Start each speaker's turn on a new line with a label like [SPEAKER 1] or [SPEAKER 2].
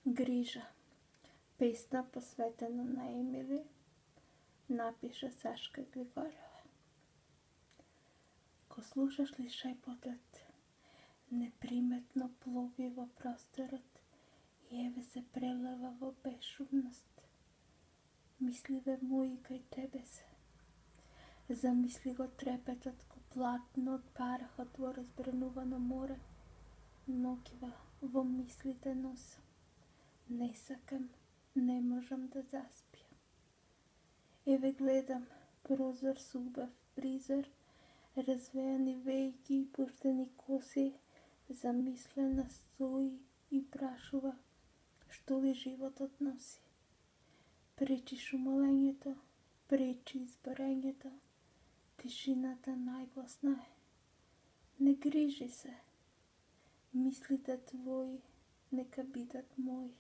[SPEAKER 1] Грижа. Песна посветена на Емили, напиша Сашка Григорова. Ко слушаш ли шепотът, неприметно плови во просторот и еве се прелева во безшумност. Мисливе мои кај тебе се. Замисли го трепетот ко платно од парахот во разбренувано море. Ноќва во мислите носам. Не сакам, не можам да заспиам. Еве гледам прозор со убав призор, развејани вејки и пуштени коси, замислена стои и прашува што ли животот носи. Пречи шумолењето, пречи изборењето, тишината најгласна е. Не грижи се, мислите твои нека бидат мои.